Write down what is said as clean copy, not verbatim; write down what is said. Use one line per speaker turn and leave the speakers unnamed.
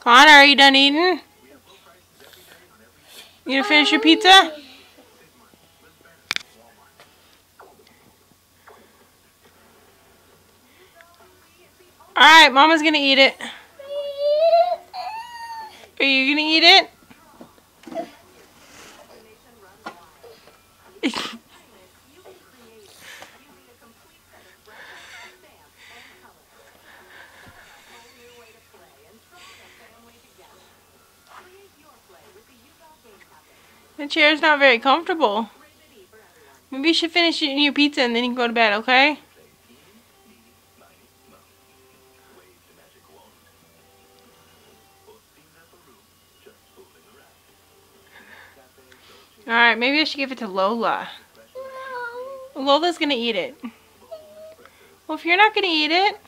Connor, are you done eating? You gonna finish your pizza? Alright, Mama's gonna eat it. Are you gonna eat it? The chair's not very comfortable. Maybe you should finish eating your pizza and then you can go to bed, okay? Alright, maybe I should give it to Lola.
No.
Lola's gonna eat it. Well, if you're not gonna eat it,